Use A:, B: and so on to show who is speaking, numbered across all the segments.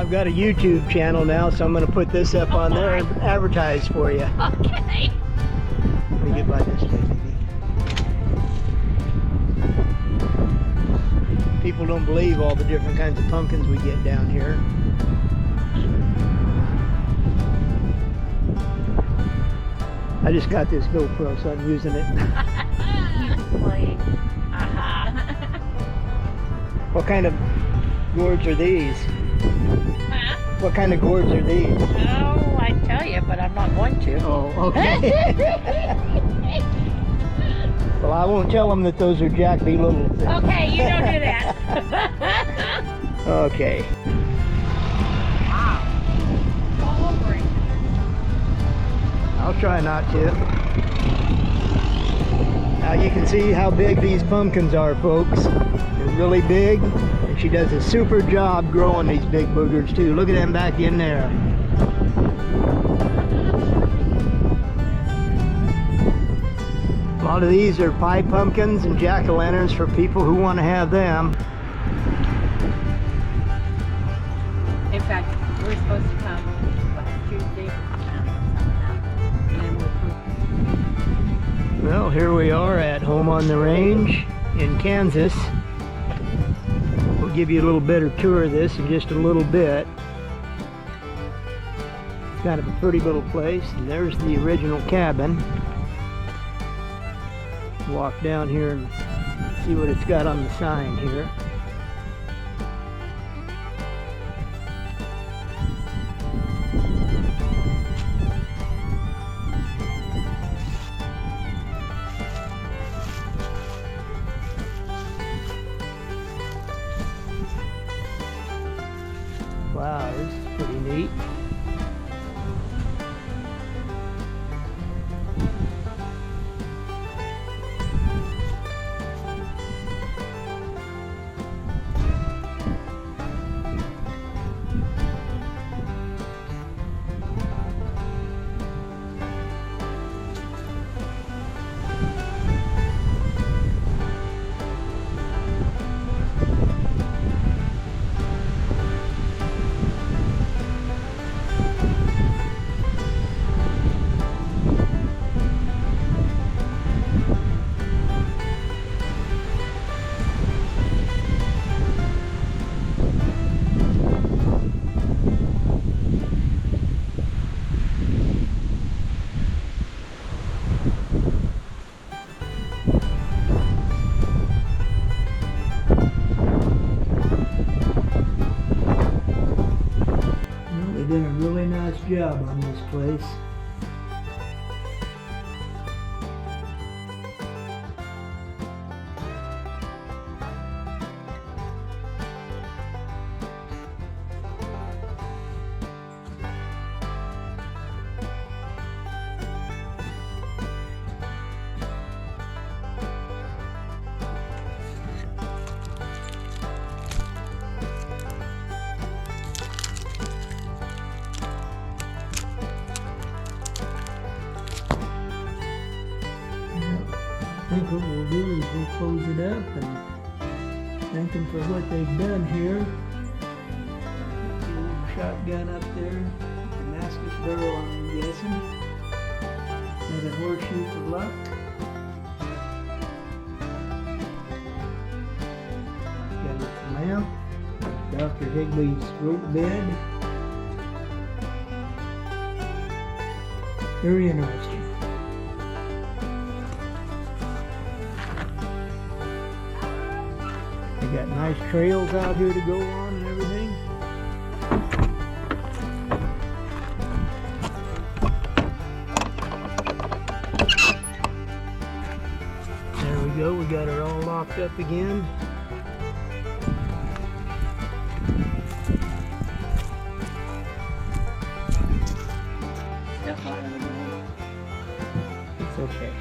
A: I've got a YouTube channel now, so I'm going to put this up on there and advertise for you.
B: Okay.
A: Let me get by this way, maybe. People don't believe all the different kinds of pumpkins we get down here. I just got this GoPro, so I'm using it. What kind of gourds are these?
B: Huh?
A: What kind of gourds are these?
B: Oh, I'd tell you, but I'm not going to.
A: Oh, okay. Well, I won't tell them that those are Jack B. Littles.
B: Okay, you don't do that.
A: Okay.
B: Wow. All over it.
A: I'll try not to. Now you can see how big these pumpkins are, folks. They're really big, and she does a super job growing these big boogers too. Look at them back in there. A lot of these are pie pumpkins and jack-o'-lanterns for people who want to have them.
B: In fact, we're supposed to come last Tuesday.
A: Well, here we are at home on the range in Kansas. We'll give you a little better tour of this in just a little bit. It's kind of a pretty little place, and there's the original cabin. Walk down here and see what it's got on the sign here. Wow, this is pretty neat. They did a really nice job on this place. I think what we'll do is we'll close it up and thank them for what they've done here. The old shotgun up there, Damascus barrel, I'm guessing. Another horseshoe for luck. Got a lamp, Dr. Higley's rope bed. Very interesting. We got nice trails out here to go on and everything. There we go, we got her all locked up again. It's okay.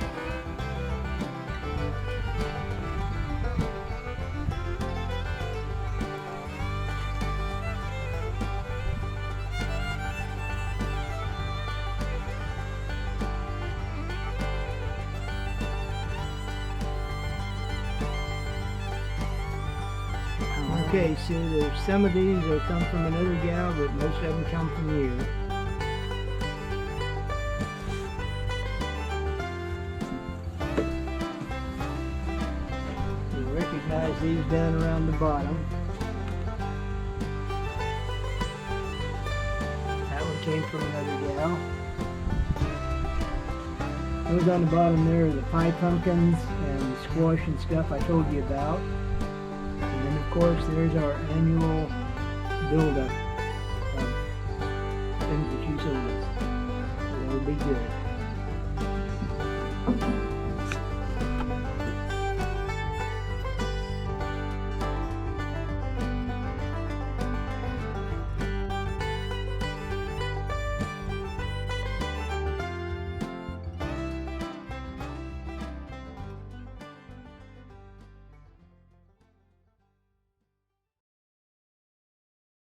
A: Okay, so there's some of these that come from another gal, but most of them come from you. You'll recognize these down around the bottom. That one came from another gal. Those on the bottom there are the pie pumpkins and the squash and stuff I told you about. And then of course there's our annual buildup of things that you sold us. So that would be good.